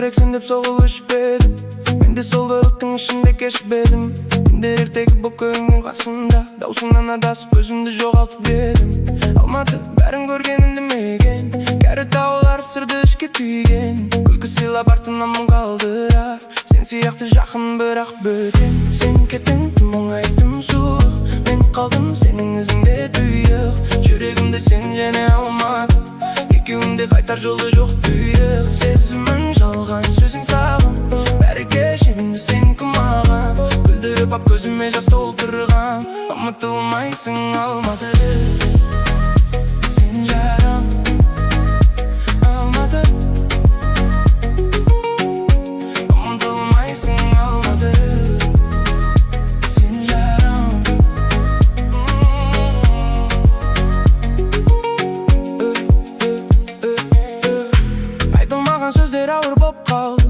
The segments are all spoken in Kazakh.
жүрексің деп соғып өшпедім. Мен де сол көліктің ішінде кешіп едім. Күндер ертегі бұл көңнің қасында, даусыңнан адасып өзімді жоғалтып едім. Алматы бәрін көргенімді мекен, кәрі таулар сырды ішке түйген. Күлкі сыйлап артынан мұң қалдырар, сен сияқты жақын бірақ бөтен. Сен кеттің тым оңай тым суық, мен қалдым сенің ізіңде тұйық. Жүрегімді сен және алмадың, екеуінде қайтар жолы жоқ тұйық. Сезімін жалған сөзің сағым, бәрі кешемді сен күмаған. Күлдіріп ап көзіме жас толтырған, ұмытылмайсың Алматы. Сен жарам Алматы, ұмытылмайсың Алматы. Сен жарам. Айтылмаған сөздер ауыр боп қалды,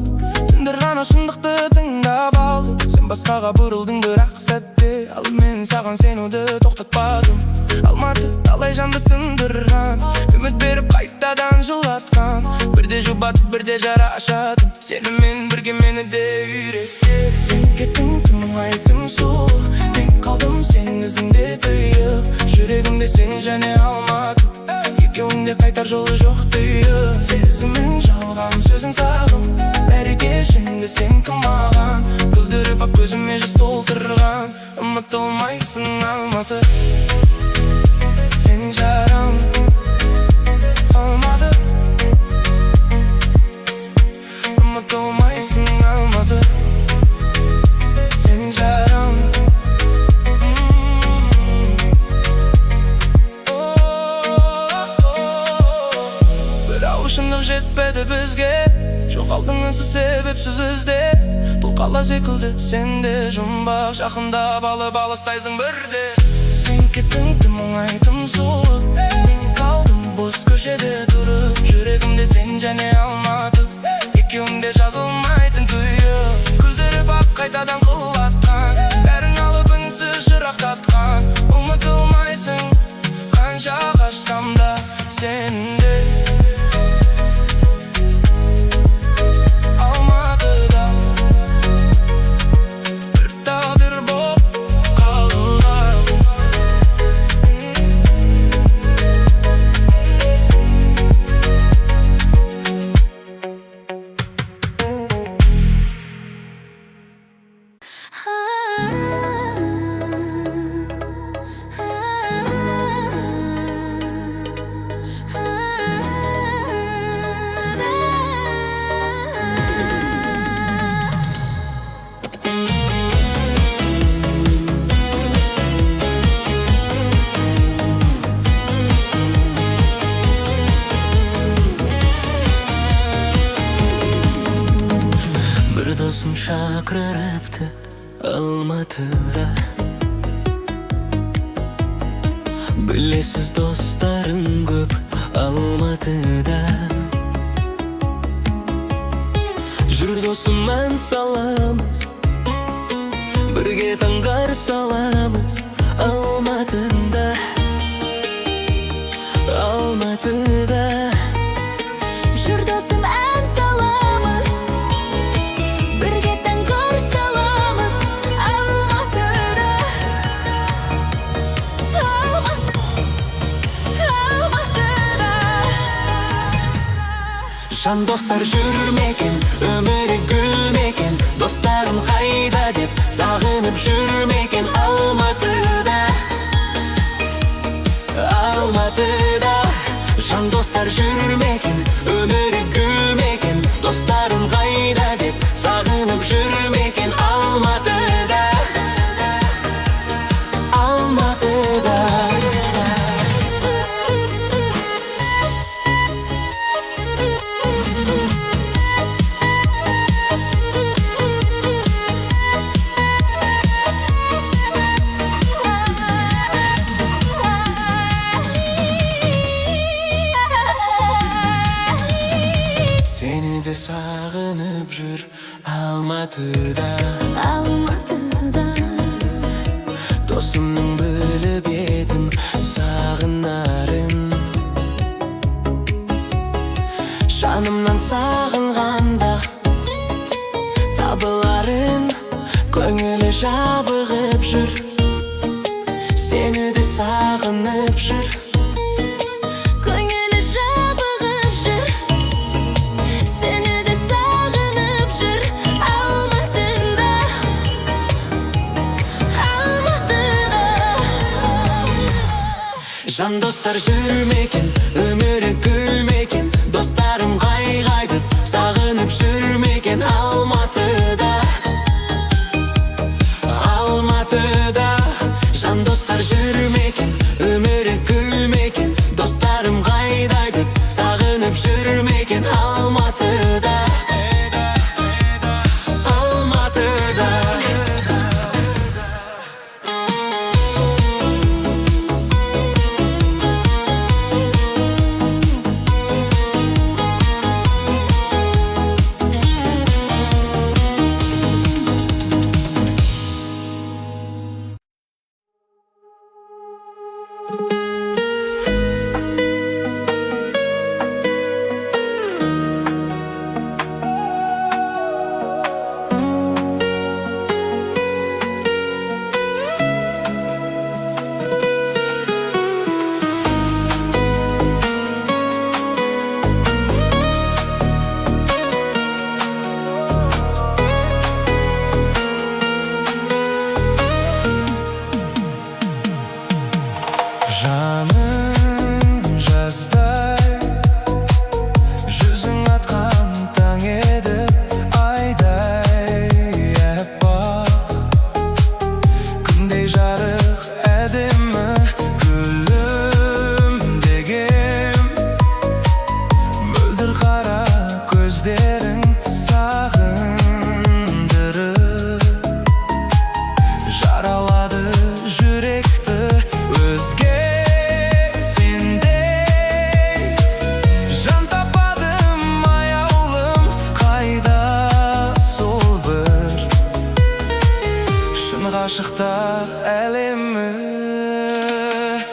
түндер ғана шындықты тыңдап алды. Сен басқаға бұрылдың бірақ сәтте, ал мен саған сенуді тоқтатпадым. Алматы талай жанды сындырған, үміт беріп қайтадан жылатқан. Бірде жұбатып бірде жара ашатын, сенімен бірге мені де үйреткен. Сен кеттің тым оңай тым суық, мен қалдым сенің ізіңде тұйық. Жүрегімде сен және Алматы, екеуінде қайтар жолы жоқ тұйық. Сезімін жалған сөзің сағым, бәрі кешенді сен кімаған. Күлдіріп ап көзіме жас толтырған, ұмытылмайсың Алматы. Сен жарам Алматы, ұмытылмайсың Алматы. Сен жарам. Бір ауышындық жетпеді бізге, жоғалдың үнсіз себепсіз ізде. Бұл қала секілді сенде жұмбақ, жақындап алып алыстайсың бірде. Сен кеттің тым оңай тым суық, мен қалдым бос көшеде тұрып. Жүрегімде сен және Алматы, екеуіңде жазылмайтын тұйық. Күлдіріп ап қайтадан құлатқан, бәрін алып үнсіз жырақтатқан. Ұмытылмайсың қанша қашсам да сенде. Досым шақырыпты Алматыға, білесіз достарың көп Алматыда. Жүр досым ән саламыз, бірге таңдар саламыз Алматыда, Алматыда. Жүр досым ән саламыз, бірге таңдар саламыз Алматыда, Алматыда. Жан достар жүрмекен, өмірі гүлмекен, достарым қайда деп сағынып жүрмекен Алматыда, Алматыда. Жан достар жүрмекен, өмірі гүлмекен, достарым қайда деп сағынып жүрмекен Алматыда, Алматыда. Seni de sağınıp jür Almatıda, Алматыда. Dosumның біліп едім сағынарын. Жанымнан сағынғанда жабығып жүр, сені де сағынып жүр. Көңілі жабығып жүр, сені де сағынып жүр. Алматыда, Алматыда. Жан достар жүрмекен, өмірі күлмекен, достарым қайғайды, сағынып жүрмекен. Алматыда, Алматыда. Жан достар жүрмекен, өмірі күлмекен, достарым қайдайды, сағынып жүрмекен. Алматыда, Алматыда. Жаным жаздай, жүзің атқан таң еді, айдай аппақ, күндей жарық әдемі күлімдегем. Мөлдір қара көздерің сағындырып, жаралады жүректі. Өзге ғашықтар әлемі.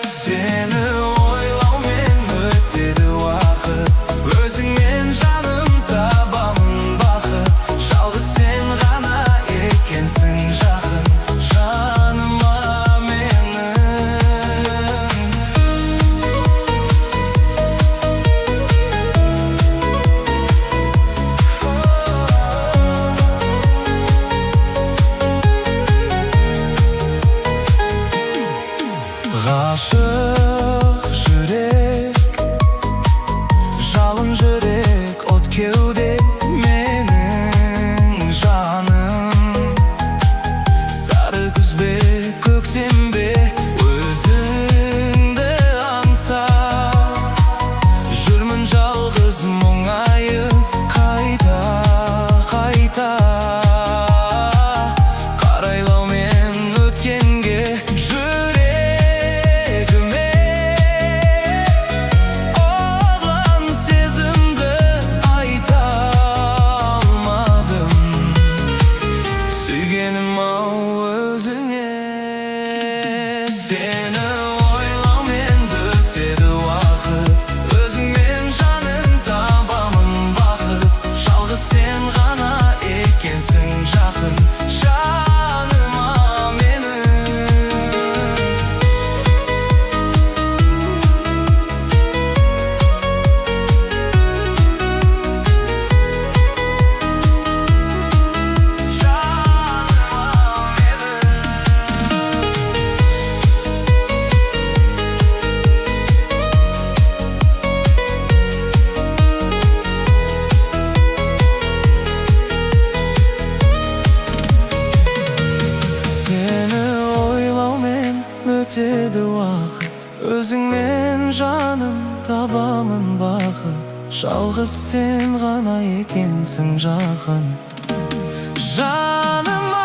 Сені ойлаумен өтеді уақыт, өзіңмен жаным табамын бақыт. Жалғыз сен ғана екенсің жақын, жаныма менің. Ғашық жүрек, жалын жүрек, от кеуде менің жаным. Сары күз бе, көктем бе, өзіңді аңсап жүрмін жалғыз мұңайып, қайта қайта қарайлаумен өткенге. Сені ойлаумен өтеді уақыт, өзіңмен жаным табамын бақыт. Жалғыз сен ғана екенсің жақын, жаныма өтеді уақыт, өзіңмен жаным табамын бақыт. Жалғыз сен ғана екенсің жақын, жаныма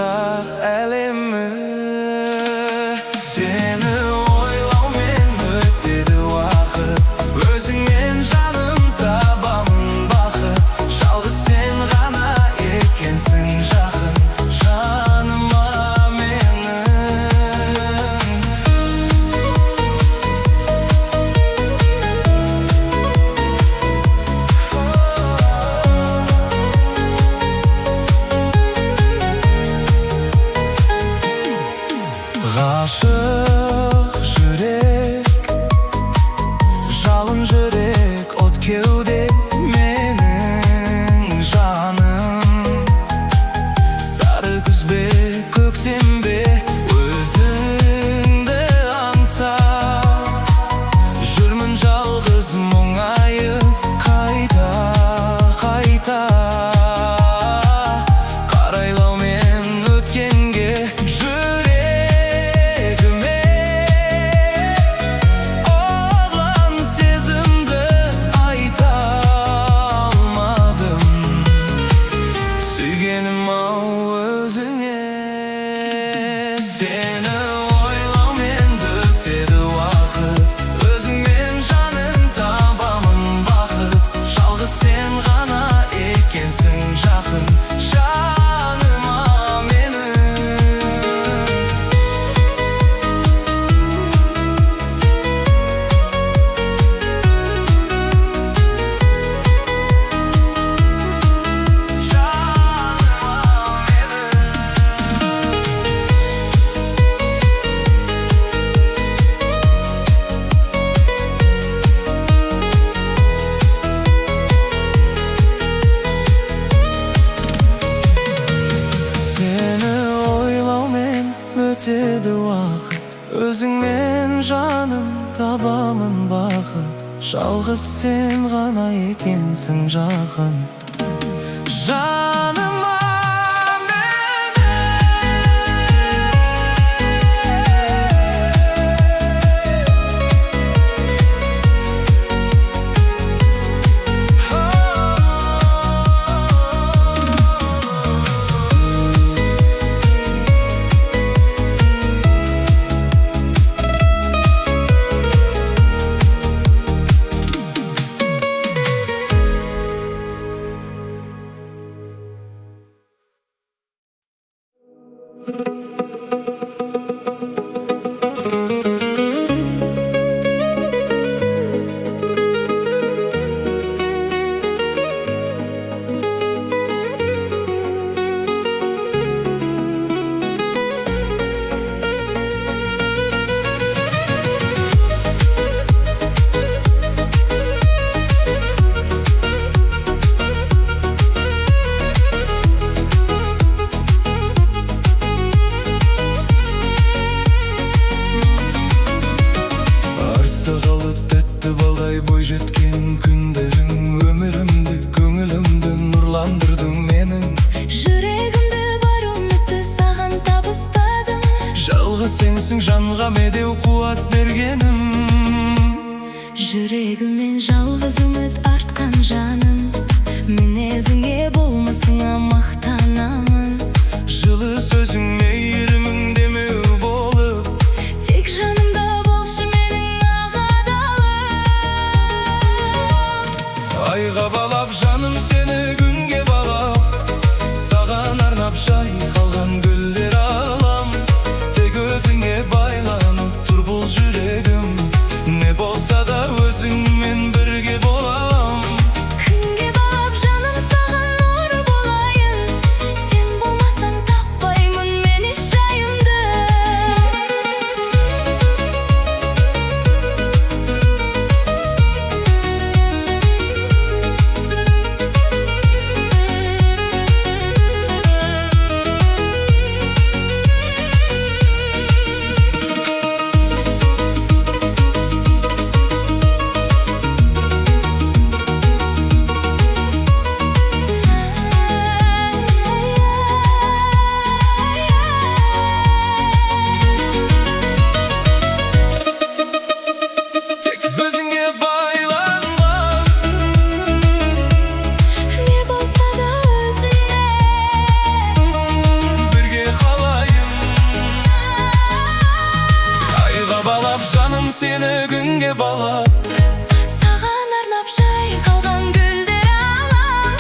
аңсар әлемі. Сені ойлаумен өтеді уақыт, өзіңмен жаным табамын бақыт. Жалғыз сен ғана екенсің жақын, жаныма менің. Ғашық жүрек, жалын жүрек, от кеуде менің жаным. Сары күз бе, көктем бе, өзіңді аңсап жүрмін жалғыз мұңайып қайта қайта. Қарайлаумен өткенге Seni ойлаумен өтеді уақыт, өзіңмен жаным табамын бақыт. Жалғыз сен ғана екенсің жақын, жаныма менің. Өтеді уақыт, өзіңмен жаным табамын бақыт. Жалғыз сен ғана екенсің жақын, жаныма жеткен күндерің өмірімді, көңілімді нұрландырдың менің. Жүрегімді бар үмітті саған табыстадым. Жалғыз сенсің жанға медеу қуат бергенім. Жүрегіммен жалғыз үміт артқан жаным, мінезіңе болмасыңа мақтанамын. Жылы сөзің мейірімің демеу болып, тек жанымда болшы менің ақ адалым. бала. Саған арнап жайқалған гүлдер алам.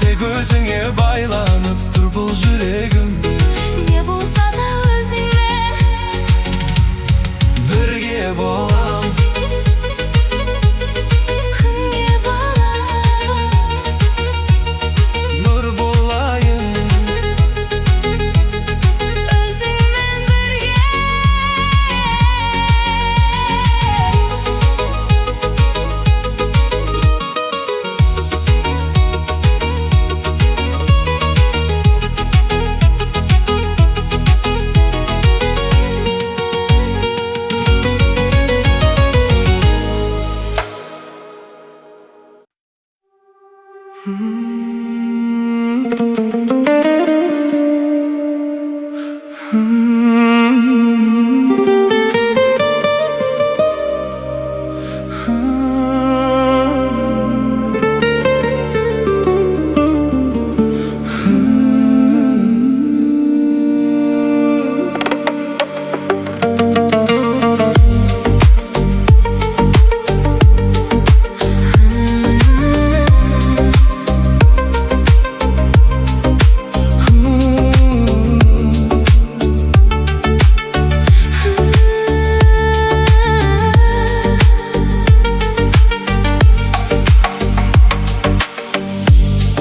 Тек өзіңе байланып тұр бұл жүрегім. Не болса да өзіңмен Бірге болам. күнге балам. Нұр болайын. Өзіңмен бірге.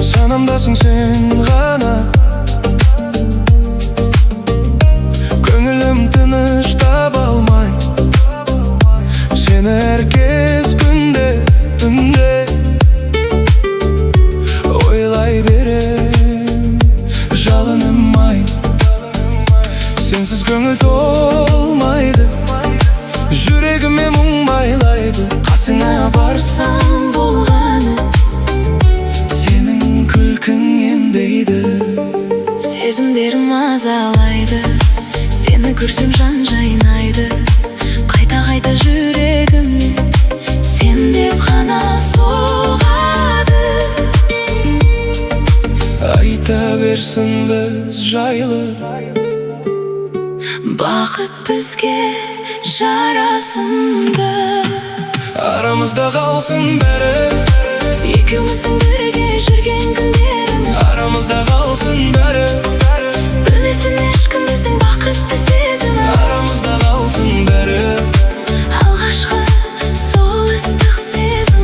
Жанымдасың сен ғана, көңілім тыныш таба алмай. Сені әр кез күнде, түнде ойлай берем, жалыным ай. Сенсіз көңіл толмайды, жүрегіме мұң байлайды. Қасыңа барсам болғаны, сенің күлкің емдейді. Сезімдерім азалайды, сені көрсем жан жайнайды. Қайта-қайта жүрегіме сен деп қана соғады. Айта берсін біз жайлы, Бақыт бізге жарасымды. арамызда қалсын бәрі, Екеуміздің бірге жүрген күндеріміз. арамызда қалсын бәрі, Білмесін ешкім біздің бақытты сезімі. арамызда қалсын бәрі. Алғашқы сол ыстық сезім.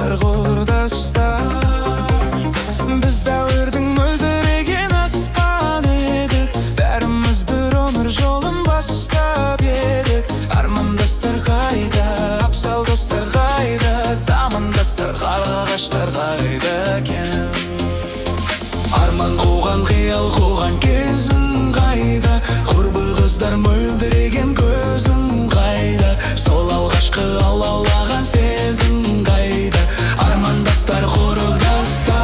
замандастар құрдастар. Біз дәуірдің мөлдіреген аспаны едік, бәріміз бір өмір жолын бастап едік. Армандастар қайда, абзал достар қайда, замандастар қарлығаштар қайда екен? Арман қуған, қиял қуған кезің қайда, құрбы қыздар мөлдіреген көзің қайда, сол алғашқы алаулаған сезім қайда? Армандастар құрдастар.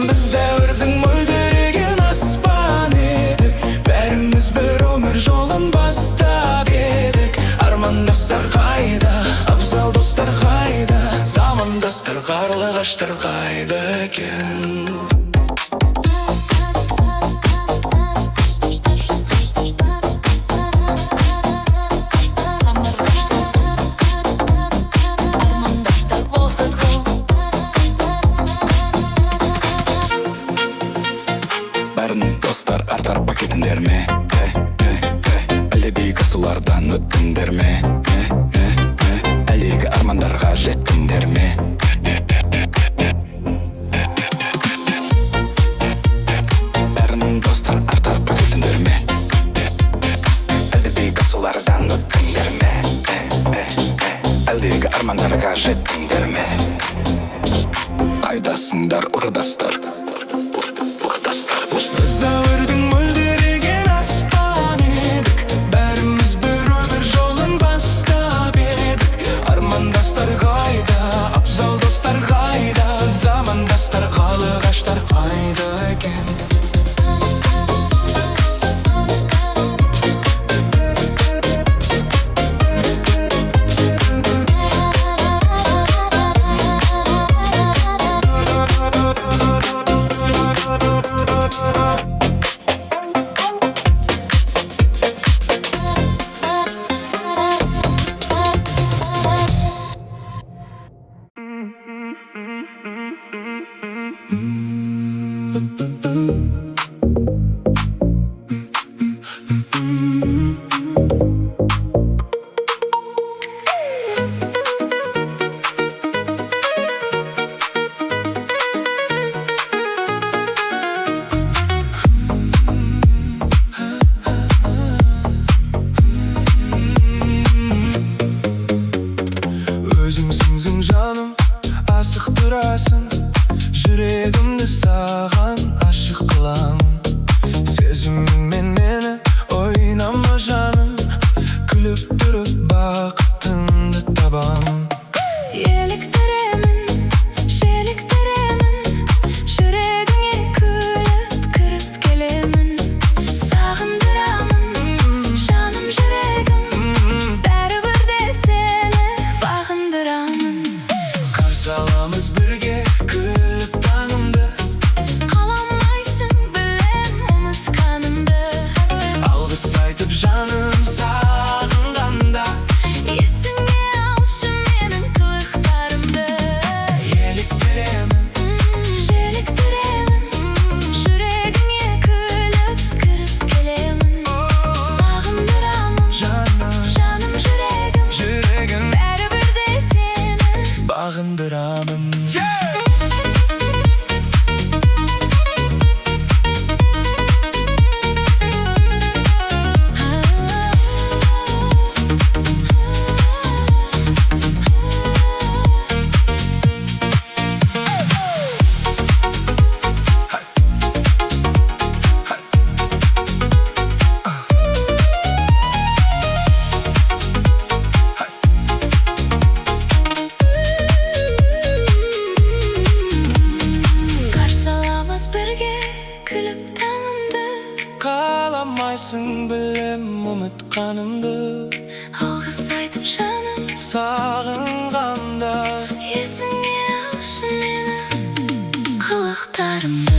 Біз дәуірдің мөлдіреген аспан едік, бәріміз бір өмір жолын бастап едік. Армандастар қайда, абзал достар қайда, замандастар қарлығаштар қайда екен? Бәрін достар артар пакетіндер ме? Әлде биік асулардан өттіңдер ме? Әлдегі армандарға жеттіңдер ме? Бәрін достар артар пакетіндер ме? Әлде биік асулардан өттіңдер ме? Әлдегі армандарға жеттіңдер ме? Қайдасыңдар ұрдастар? Біз дәуірдің мөлдіреген аспан едік, бәріміз бір өмір жолын бастап едік. Армандастар қайда, абзал достар қайда, замандастар қарлығаштар қайда екен? Өзіңсің жаным, асықтырасың, жүрегімді саған ашық қыламын. Сезіміңмен мені ойнама жаным, күліп тұрып бақытыңды табамын. Еліктіремін, желіктіремін, жүрегіңе күліп кіріп келемін. Сағындырамын, жаным жүрегім, бәрібір де сені бағындырамын. Қарсы аламыз бірге күліп таңымды, Қаламайсың білем ұмытқанымды, алғыс айтып жаным сағынғанда. есіңе алшы менің қылықтарымды. Еліктіремін, Желіктіремін, жүрегіңе күліп кіріп келемін. Сағындырамын, жаным жүрегім, бәрібір де сені бағындырамын. Қарсы аламыз бірге күліп таңымды, Қаламайсың білем ұмытқанымды, алғыс айтып жаным сағынғанда. есіңе алшы менің қылықтарымды.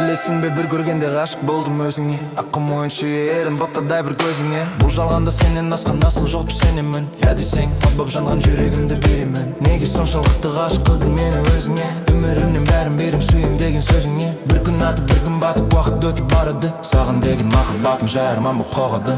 Білесің бе, бір көргенде ғашық болдым өзіңе. Аққым ойыншы ерін ботадай бір көзіңе. Бұл жалғанда сенен асқан асыл жоқты сенемін. Я десең, от боп жанған жүрегімді беремін. Неге соншалықты ғашық қылдың мені өзіңе? Өмірімнен бәрін берім сүйем деген сөзіңе. Бір күн атып, бір күн батып, уақыт өтіп барады. Саған деген махаббатым жай арман боп қалады.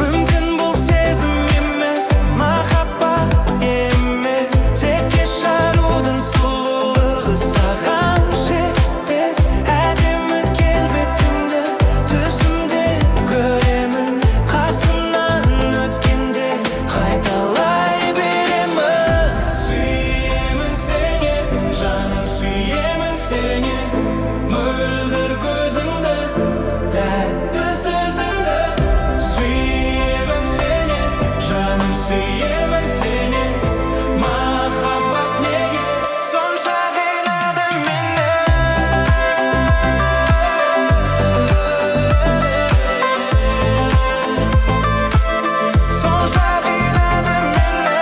Мүмкін бұл сезім емес, махаббат емес, текке жарудың сұлулығы саған жетпес. Әдемі келбетіңді түсімде көремін, қасымнан өткенде қайталай беремін. Сүйемін сені, жаным, сүйемін сені, мөлдір көзіңді, тәтті сөзіңді. Сүйемін сені, жаным, сүйемін сені, махаббат неге сонша қинады мені? Сонша қинады мені.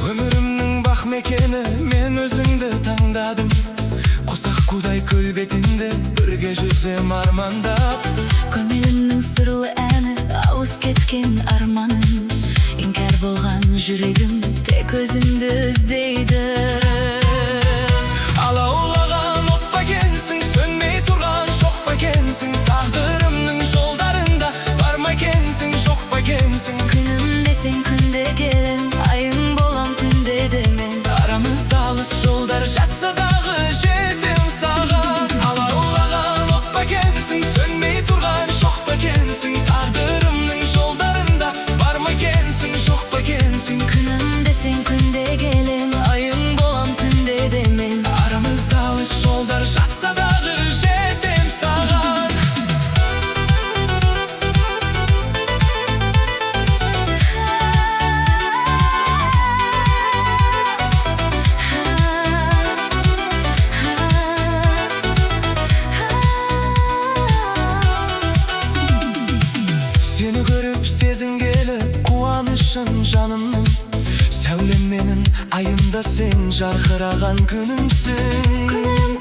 Өмірімнің бақ мекені, мен өзіңді таңдадым. Қосақ қудай көл бетінде бірге жүзем армандап. Көңілімнің сырлы әні, ауыз кеткен арманым. Іңкәр болған жүрегім тек өзіңді іздейді. Алаулаған от па екенсің, сөнбей тұрған шоқ па екенсің. Тағдырымның жолдарында бар ма екенсің, жоқ па екенсің. Күнім десең күнде келем, айың болам түнде де мен. Арамызда алыс жолдар жатса дағы жетем саған. Алаулаған от па екенсің, сөнбей тұрған шоқ па екенсің. Тағдырымның жолдарында бар ма екенсің, жоқ па екенсің. Күнім десең күнде келем, айың болам түнде де мен. Арамызда алыс жолдар жатса дағы жетем саған. Сені көріп сезінгелі қуанышын жанымның. Сәулем менің айымда сен жарқыраған күнімсің. Күнім